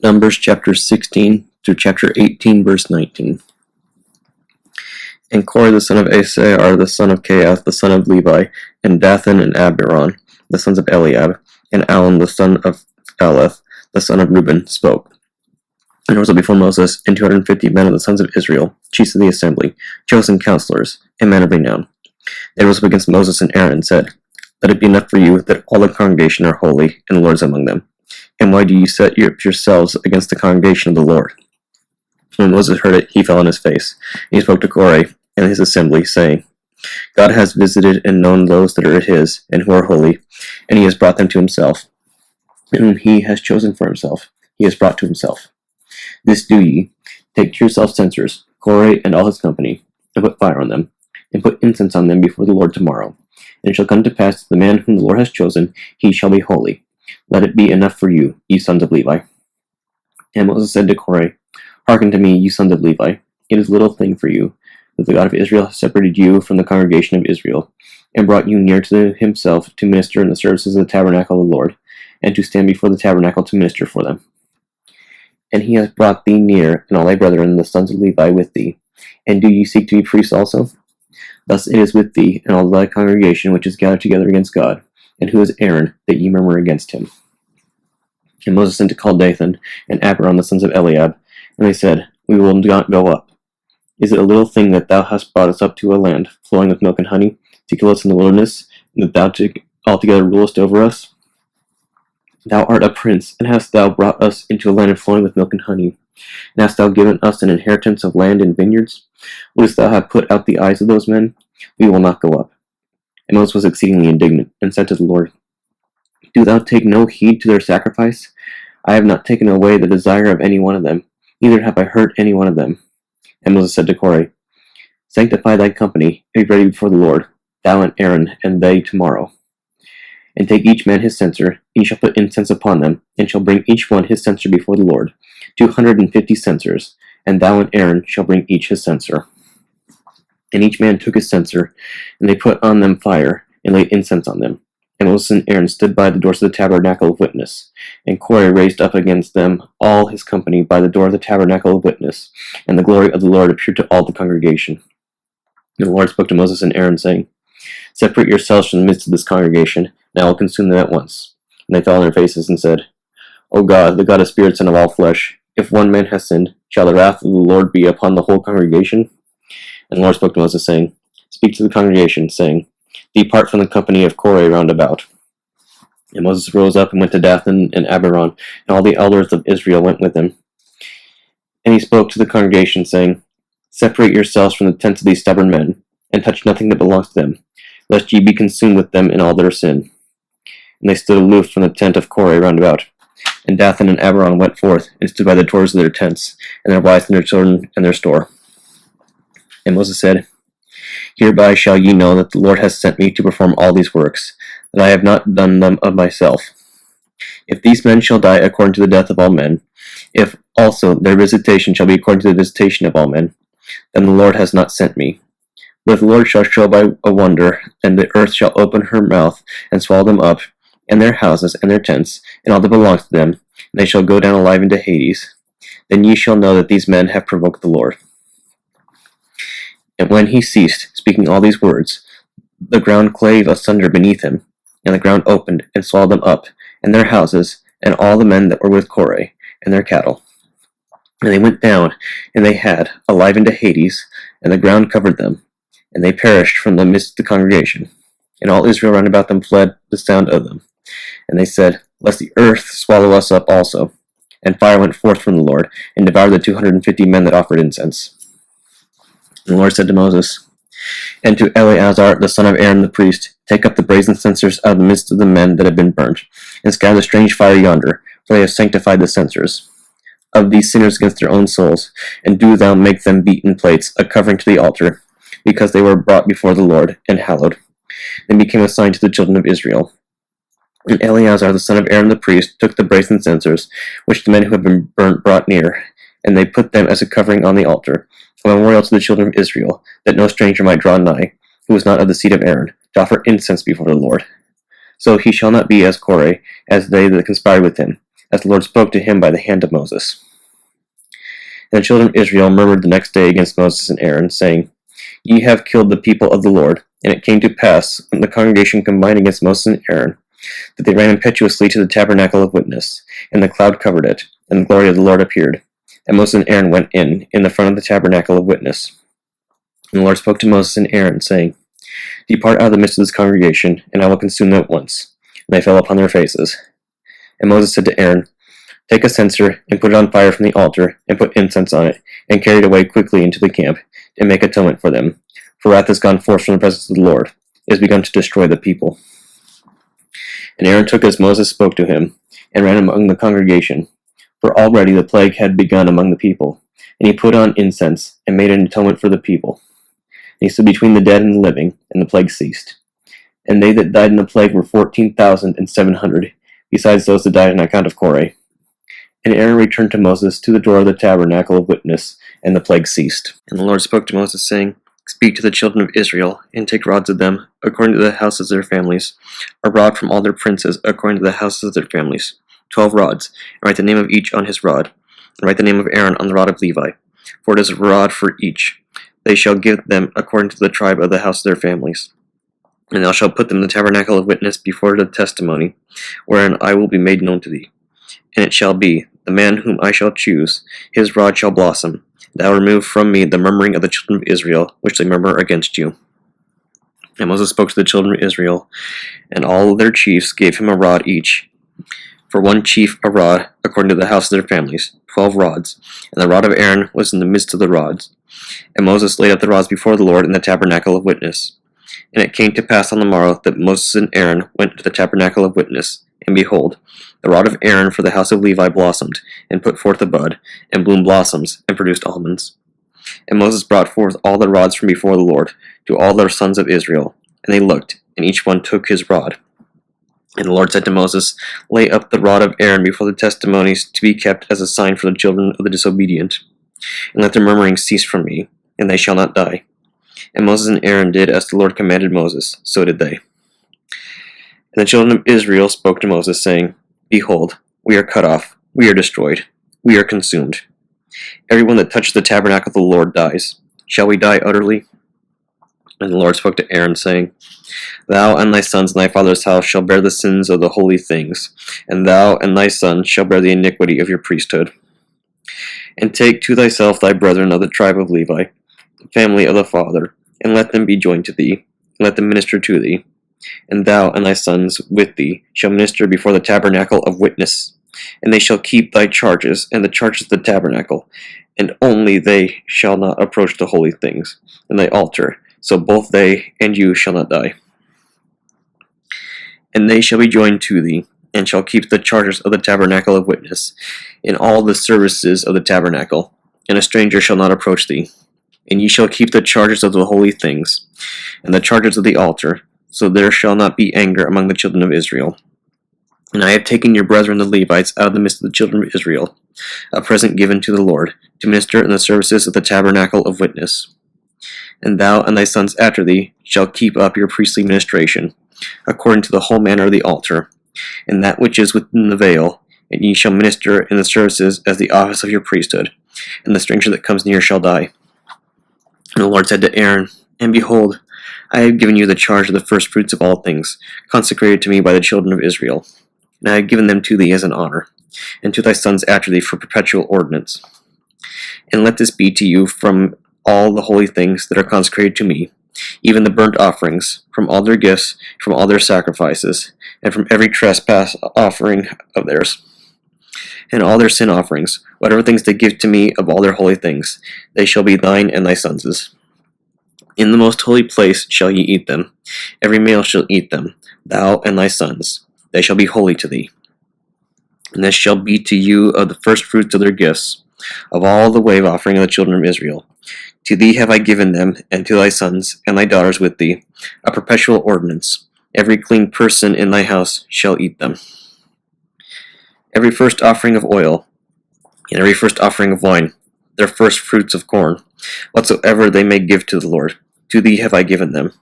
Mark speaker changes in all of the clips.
Speaker 1: Numbers chapter 16 through chapter 18, verse 19. And Korah the son of Asar, the son of Keath, the son of Levi, and Dathan and Abiram, the sons of Eliab, and Alon the son of Eleth, the son of Reuben, spoke. And rose up before Moses, and 250 men of the sons of Israel, chiefs of the assembly, chosen counselors, and men of renown. They rose up against Moses and Aaron, and said, Let it be enough for you that all the congregation are holy, and the Lord is among them. And why do you set yourselves against the congregation of the Lord? When Moses heard it, he fell on his face. And he spoke to Korah and his assembly, saying, God has visited and known those that are his, and who are holy, and he has brought them to himself. And whom he has chosen for himself, he has brought to himself. This do ye, take to yourselves censers, Korah and all his company, and put fire on them, and put incense on them before the Lord tomorrow. And it shall come to pass that the man whom the Lord has chosen, he shall be holy. Let it be enough for you, ye sons of Levi. And Moses said to Korah, Hearken to me, ye sons of Levi. It is little thing for you, that the God of Israel has separated you from the congregation of Israel, and brought you near to himself to minister in the services of the tabernacle of the Lord, and to stand before the tabernacle to minister for them. And he has brought thee near, and all thy brethren, the sons of Levi, with thee. And do ye seek to be priests also? Thus it is with thee, and all thy congregation which is gathered together against God, and who is Aaron, that ye murmur against him. And Moses sent to call Dathan and Abiram, the sons of Eliab, and they said, We will not go up. Is it a little thing that thou hast brought us up to a land flowing with milk and honey, to kill us in the wilderness, and that thou altogether rulest over us? Thou art a prince, and hast thou brought us into a land flowing with milk and honey? And hast thou given us an inheritance of land and vineyards? Wouldst thou have put out the eyes of those men? We will not go up. And Moses was exceedingly indignant, and said to the Lord, Do thou take no heed to their sacrifice? I have not taken away the desire of any one of them, neither have I hurt any one of them. And Moses said to Korah, Sanctify thy company, and be ready before the Lord, thou and Aaron, and they tomorrow. And take each man his censer, and ye shall put incense upon them, and shall bring each one his censer before the Lord, 250 censers, and thou and Aaron shall bring each his censer. And each man took his censer, and they put on them fire, and laid incense on them. And Moses and Aaron stood by the doors of the tabernacle of witness. And Korah raised up against them all his company by the door of the tabernacle of witness, and the glory of the Lord appeared to all the congregation. And the Lord spoke to Moses and Aaron, saying, Separate yourselves from the midst of this congregation, and I will consume them at once. And they fell on their faces and said, O God, the God of spirits and of all flesh, if one man has sinned, shall the wrath of the Lord be upon the whole congregation? And the Lord spoke to Moses, saying, Speak to the congregation, saying, Depart from the company of Korah round about. And Moses rose up and went to Dathan and Abiram, and all the elders of Israel went with him. And he spoke to the congregation, saying, Separate yourselves from the tents of these stubborn men, and touch nothing that belongs to them, lest ye be consumed with them in all their sin. And they stood aloof from the tent of Korah round about. And Dathan and Abiram went forth, and stood by the doors of their tents, and their wives and their children and their store. And Moses said, Hereby shall ye know that the Lord has sent me to perform all these works, that I have not done them of myself. If these men shall die according to the death of all men, if also their visitation shall be according to the visitation of all men, then the Lord has not sent me. But if the Lord shall show by a wonder, and the earth shall open her mouth and swallow them up, and their houses and their tents, and all that belongs to them, and they shall go down alive into Hades, then ye shall know that these men have provoked the Lord. And when he ceased speaking all these words, the ground clave asunder beneath him, and the ground opened and swallowed them up, and their houses, and all the men that were with Korah, and their cattle. And they went down, and they had alive into Hades, and the ground covered them, and they perished from the midst of the congregation. And all Israel round about them fled the sound of them. And they said, Lest the earth swallow us up also. And fire went forth from the Lord, and devoured the 250 men that offered incense. And the Lord said to Moses, And to Eleazar the son of Aaron the priest, Take up the brazen censers out of the midst of the men that have been burnt, and scatter the strange fire yonder, for they have sanctified the censers of these sinners against their own souls, and do thou make them beaten plates, a covering to the altar, because they were brought before the Lord, and hallowed, and became a sign to the children of Israel. And Eleazar the son of Aaron the priest took the brazen censers, which the men who had been burnt brought near, and they put them as a covering on the altar, a memorial to the children of Israel, that no stranger might draw nigh, who was not of the seed of Aaron, to offer incense before the Lord. So he shall not be as Korah, as they that conspired with him, as the Lord spoke to him by the hand of Moses. And the children of Israel murmured the next day against Moses and Aaron, saying, Ye have killed the people of the Lord. And it came to pass, when the congregation combined against Moses and Aaron, that they ran impetuously to the tabernacle of witness, and the cloud covered it, and the glory of the Lord appeared. And Moses and Aaron went in the front of the tabernacle of witness. And the Lord spoke to Moses and Aaron, saying, Depart out of the midst of this congregation, and I will consume them at once. And they fell upon their faces. And Moses said to Aaron, Take a censer, and put it on fire from the altar, and put incense on it, and carry it away quickly into the camp, and make atonement for them. For wrath has gone forth from the presence of the Lord. It has begun to destroy the people. And Aaron took as Moses spoke to him, and ran among the congregation. For already the plague had begun among the people. And he put on incense, and made an atonement for the people. And he stood between the dead and the living, and the plague ceased. And they that died in the plague were 14,700, besides those that died on account of Korah. And Aaron returned to Moses to the door of the tabernacle of witness, and the plague ceased. And the Lord spoke to Moses, saying, Speak to the children of Israel, and take rods of them, according to the houses of their families, a rod from all their princes, according to the houses of their families, 12 rods, and write the name of each on his rod, and write the name of Aaron on the rod of Levi, for it is a rod for each. They shall give them according to the tribe of the house of their families. And thou shalt put them in the tabernacle of witness before the testimony, wherein I will be made known to thee. And it shall be, the man whom I shall choose, his rod shall blossom. Thou remove from me the murmuring of the children of Israel, which they murmur against you. And Moses spoke to the children of Israel, and all their chiefs gave him a rod each. For one chief a rod, according to the house of their families, 12 rods. And the rod of Aaron was in the midst of the rods. And Moses laid up the rods before the Lord in the tabernacle of witness. And it came to pass on the morrow that Moses and Aaron went to the tabernacle of witness, and behold, the rod of Aaron for the house of Levi blossomed, and put forth a bud, and bloomed blossoms, and produced almonds. And Moses brought forth all the rods from before the Lord, to all the sons of Israel. And they looked, and each one took his rod. And the Lord said to Moses, Lay up the rod of Aaron before the testimonies, to be kept as a sign for the children of the disobedient. And let their murmuring cease from me, and they shall not die. And Moses and Aaron did as the Lord commanded Moses, so did they. And the children of Israel spoke to Moses, saying, Behold, we are cut off, we are destroyed, we are consumed. Everyone that touches the tabernacle of the Lord dies. Shall we die utterly? And the Lord spoke to Aaron, saying, Thou and thy sons and thy father's house shall bear the sins of the holy things, and thou and thy sons shall bear the iniquity of your priesthood. And take to thyself thy brethren of the tribe of Levi, the family of the father, and let them be joined to thee, and let them minister to thee. And thou and thy sons with thee shall minister before the tabernacle of witness, and they shall keep thy charges and the charges of the tabernacle, and only they shall not approach the holy things, and thy altar, so both they and you shall not die. And they shall be joined to thee, and shall keep the charges of the tabernacle of witness, in all the services of the tabernacle, and a stranger shall not approach thee. And ye shall keep the charges of the holy things, and the charges of the altar, so there shall not be anger among the children of Israel. And I have taken your brethren the Levites out of the midst of the children of Israel, a present given to the Lord, to minister in the services of the tabernacle of witness. And thou and thy sons after thee shall keep up your priestly ministration, according to the whole manner of the altar, and that which is within the veil, and ye shall minister in the services as the office of your priesthood, and the stranger that comes near shall die. And the Lord said to Aaron, And behold, I have given you the charge of the firstfruits of all things, consecrated to me by the children of Israel. And I have given them to thee as an honor, and to thy sons after thee for perpetual ordinance. And let this be to you from all the holy things that are consecrated to me, even the burnt offerings, from all their gifts, from all their sacrifices, and from every trespass offering of theirs, and all their sin offerings, whatever things they give to me of all their holy things, they shall be thine and thy sons'. In the most holy place shall ye eat them. Every male shall eat them, thou and thy sons. They shall be holy to thee. And this shall be to you of the firstfruits of their gifts, of all the wave offering of the children of Israel. To thee have I given them, and to thy sons and thy daughters with thee, a perpetual ordinance. Every clean person in thy house shall eat them. Every first offering of oil, and every first offering of wine, their first fruits of corn, whatsoever they may give to the Lord, to thee have I given them.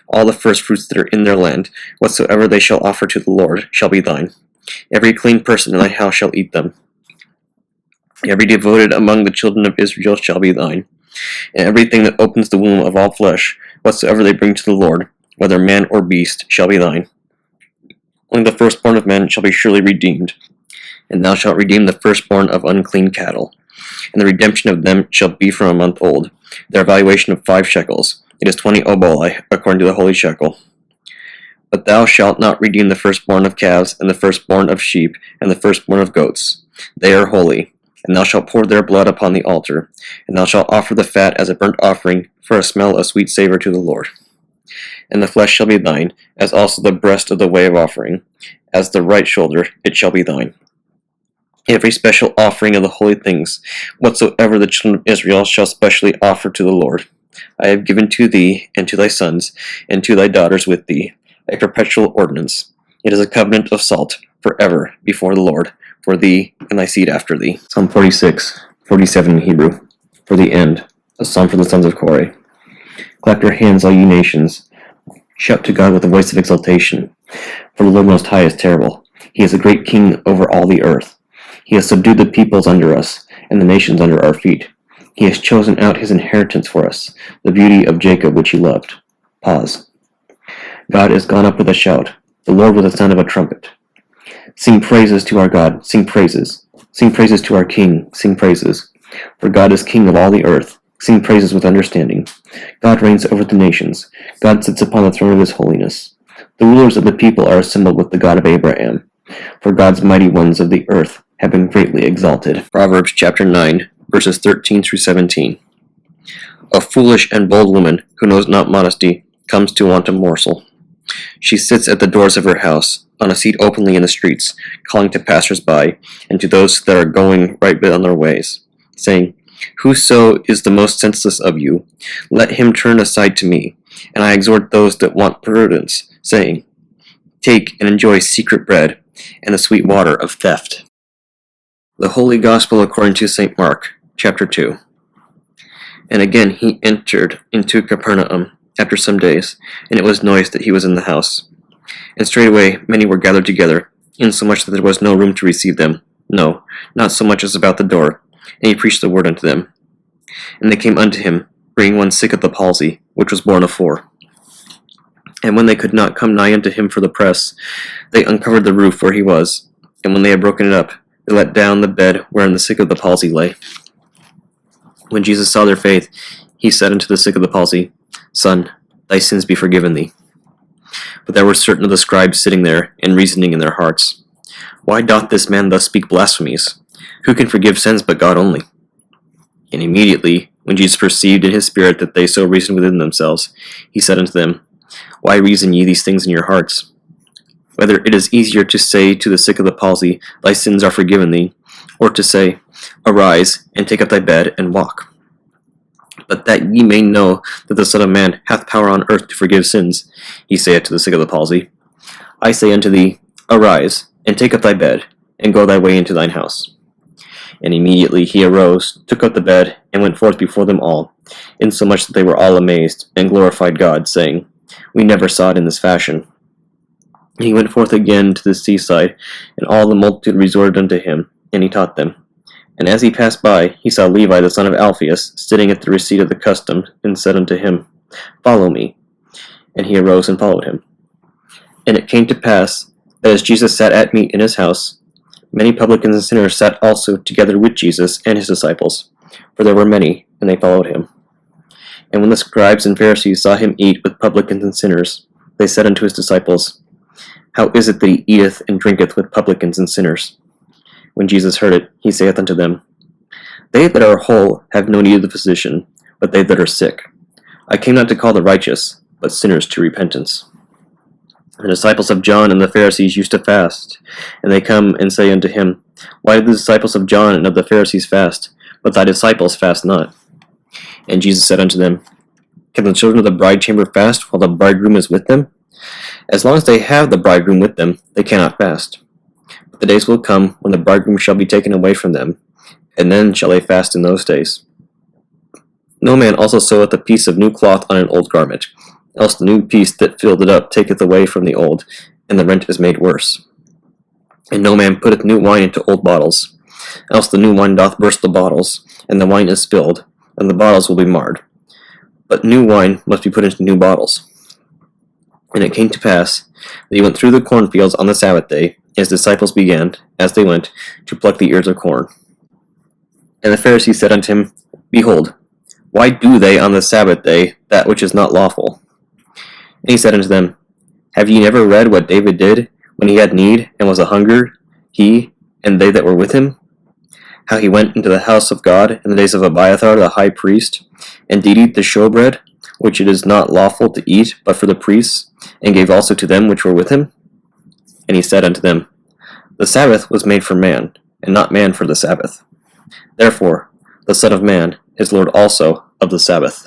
Speaker 1: All the first fruits that are in their land, whatsoever they shall offer to the Lord, shall be thine. Every clean person in thy house shall eat them. Every devoted among the children of Israel shall be thine. And everything that opens the womb of all flesh, whatsoever they bring to the Lord, whether man or beast, shall be thine. Only the firstborn of men shall be surely redeemed. And thou shalt redeem the firstborn of unclean cattle. And the redemption of them shall be from a month old. Their valuation of 5 shekels. It is 20 oboli, according to the holy shekel. But thou shalt not redeem the firstborn of calves, and the firstborn of sheep, and the firstborn of goats. They are holy. And thou shalt pour their blood upon the altar. And thou shalt offer the fat as a burnt offering, for a smell of sweet savor to the Lord. And the flesh shall be thine, as also the breast of the way of offering. As the right shoulder, it shall be thine. Every special offering of the holy things, whatsoever the children of Israel shall specially offer to the Lord, I have given to thee, and to thy sons, and to thy daughters with thee, a perpetual ordinance. It is a covenant of salt, forever, before the Lord, for thee and thy seed after thee. Psalm 46, 47 in Hebrew, for the end, a psalm for the sons of Korah. Clap your hands, all you nations. Shout to God with a voice of exultation, for the Lord Most High is terrible. He is a great king over all the earth. He has subdued the peoples under us, and the nations under our feet. He has chosen out his inheritance for us, the beauty of Jacob which he loved. Pause. God is gone up with a shout, the Lord with the sound of a trumpet. Sing praises to our God, sing praises. Sing praises to our King, sing praises. For God is King of all the earth, sing praises with understanding. God reigns over the nations, God sits upon the throne of his holiness. The rulers of the people are assembled with the God of Abraham, for God's mighty ones of the earth have been greatly exalted. Proverbs chapter 9, verses 13 through 17. A foolish and bold woman, who knows not modesty, comes to want a morsel. She sits at the doors of her house, on a seat openly in the streets, calling to passers-by, and to those that are going right on their ways, saying, Whoso is the most senseless of you, let him turn aside to me. And I exhort those that want prudence, saying, Take and enjoy secret bread, and the sweet water of theft. The Holy Gospel according to St. Mark, chapter 2. And again he entered into Capernaum after some days, and it was noised that he was in the house. And straightway many were gathered together, insomuch that there was no room to receive them, no, not so much as about the door. And he preached the word unto them. And they came unto him, bringing one sick of the palsy, which was borne of 4. And when they could not come nigh unto him for the press, they uncovered the roof where he was. And when they had broken it up, they let down the bed wherein the sick of the palsy lay. When Jesus saw their faith, he said unto the sick of the palsy, Son, thy sins be forgiven thee. But there were certain of the scribes sitting there, and reasoning in their hearts, Why doth this man thus speak blasphemies? Who can forgive sins but God only? And immediately, when Jesus perceived in his spirit that they so reasoned within themselves, he said unto them, Why reason ye these things in your hearts? Whether it is easier to say to the sick of the palsy, Thy sins are forgiven thee, or to say, Arise, and take up thy bed, and walk. But that ye may know that the Son of Man hath power on earth to forgive sins, he saith to the sick of the palsy, I say unto thee, Arise, and take up thy bed, and go thy way into thine house. And immediately he arose, took up the bed, and went forth before them all, insomuch that they were all amazed, and glorified God, saying, We never saw it in this fashion. He went forth again to the seaside, and all the multitude resorted unto him, and he taught them. And as he passed by, he saw Levi the son of Alphaeus sitting at the receipt of the custom, and said unto him, Follow me. And he arose and followed him. And it came to pass, that as Jesus sat at meat in his house, many publicans and sinners sat also together with Jesus and his disciples, for there were many, and they followed him. And when the scribes and Pharisees saw him eat with publicans and sinners, they said unto his disciples, How is it that he eateth and drinketh with publicans and sinners? When Jesus heard it, he saith unto them, They that are whole have no need of the physician, but they that are sick. I came not to call the righteous, but sinners to repentance. The disciples of John and the Pharisees used to fast, and they come and say unto him, Why do the disciples of John and of the Pharisees fast, but thy disciples fast not? And Jesus said unto them, Can the children of the bride chamber fast while the bridegroom is with them? As long as they have the bridegroom with them, they cannot fast. But the days will come when the bridegroom shall be taken away from them, and then shall they fast in those days. No man also seweth a piece of new cloth on an old garment, else the new piece that filled it up taketh away from the old, and the rent is made worse. And no man putteth new wine into old bottles, else the new wine doth burst the bottles, and the wine is spilled, and the bottles will be marred. But new wine must be put into new bottles. And it came to pass that he went through the cornfields on the Sabbath day, and his disciples began, as they went, to pluck the ears of corn. And the Pharisees said unto him, Behold, why do they on the Sabbath day that which is not lawful? And he said unto them, Have ye never read what David did, when he had need, and was a hunger, he, and they that were with him? How he went into the house of God in the days of Abiathar the high priest, and did eat the showbread, which it is not lawful to eat but for the priests, and gave also to them which were with him? And he said unto them, The Sabbath was made for man, and not man for the Sabbath. Therefore the Son of Man is Lord also of the Sabbath.